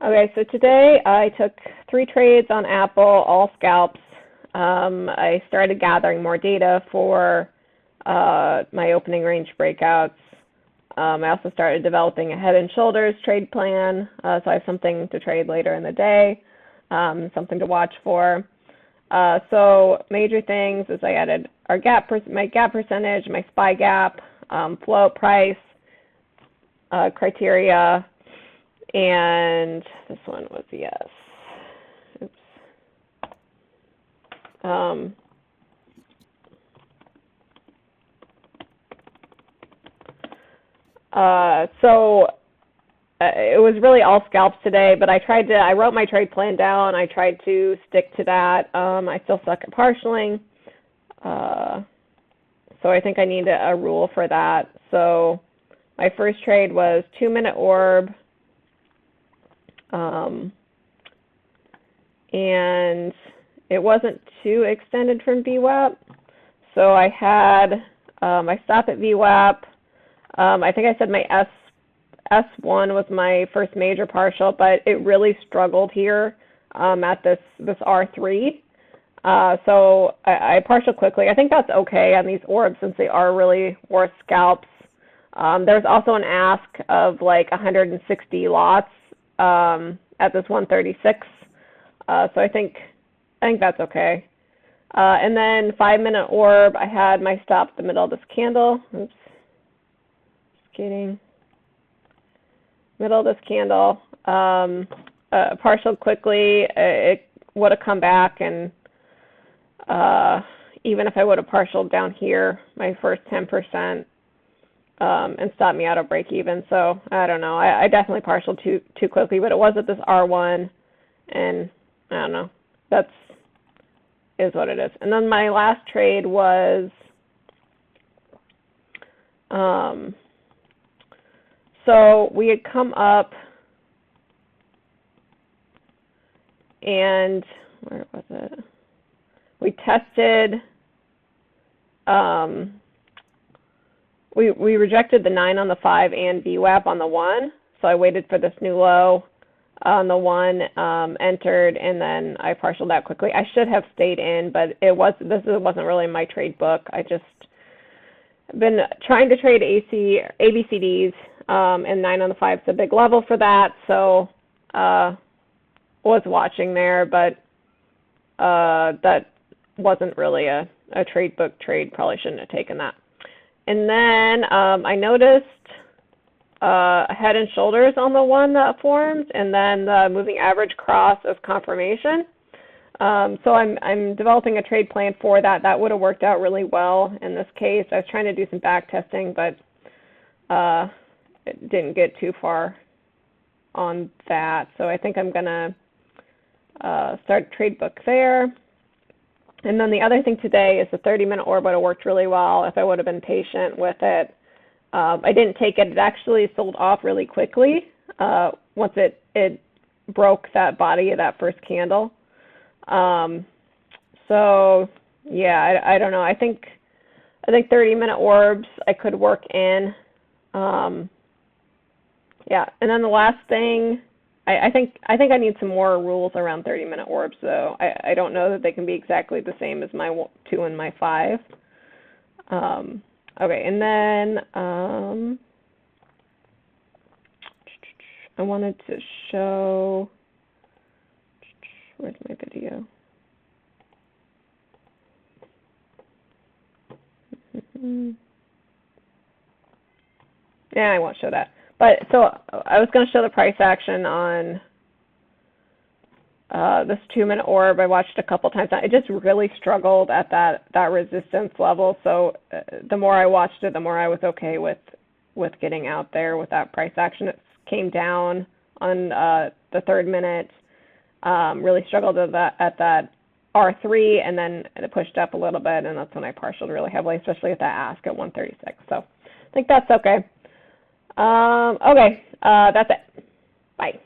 Okay, so today I took 3 trades on Apple, all scalps. I started gathering more data for my opening range breakouts. I also started developing a head and shoulders trade plan, so I have something to trade later in the day, something to watch for. So major things is I added our my gap percentage, my SPY gap, float price, criteria, and this one was yes. Oops. So it was really all scalps today, but I wrote my trade plan down. I tried to stick to that. I still suck at partialing. So I think I need a rule for that. So my first trade was 2-minute orb. And it wasn't too extended from VWAP. So I had my stop at VWAP. I think I said my S1 was my first major partial, but it really struggled here at this R3. So I partialed quickly. I think that's okay on these orbs since they are really worth scalps. There's also an ask of like 160 lots at this 136. So I think that's okay. And then 5-minute orb, I had my stop at the middle of this candle. Oops. Just kidding. Middle of this candle. Partialed quickly. It would have come back, and even if I would have partialed down here, my first 10%, and stopped me out of break even. So I don't know. I definitely partialed too quickly, but it was at this R1, and I don't know. That's is what it is. And then my last trade was so we had come up, and where was it? We tested. We rejected the 9 on the 5 and VWAP on the 1, so I waited for this new low on the 1, entered, and then I partialed out quickly. I should have stayed in, but this wasn't really my trade book. I just been trying to trade ABCDs, and 9 on the 5 is a big level for that, so was watching there, but that wasn't really a trade book trade. Probably shouldn't have taken that. And then I noticed head and shoulders on the 1 that formed, and then the moving average cross as confirmation. So I'm developing a trade plan for that. That would have worked out really well in this case. I was trying to do some back testing, but it didn't get too far on that. So I think I'm going to start a trade book there. And then the other thing today is the 30-minute orb would have worked really well if I would have been patient with it. I didn't take it. It actually sold off really quickly once it broke that body of that first candle. So yeah, I don't know. I think 30-minute orbs I could work in. Yeah, and then the last thing, I think I need some more rules around 30-minute orbs, though. I don't know that they can be exactly the same as my 2 and my 5. Okay, and then I wanted to show, where's my video? Yeah, I won't show that. But so I was going to show the price action on this 2-minute orb. I watched a couple times. It just really struggled at that resistance level. So the more I watched it, the more I was okay with getting out there with that price action. It came down on the 3rd minute. Really struggled at that R3, and then it pushed up a little bit, and that's when I partialed really heavily, especially at that ask at 136. So I think that's okay. Okay, that's it. Bye.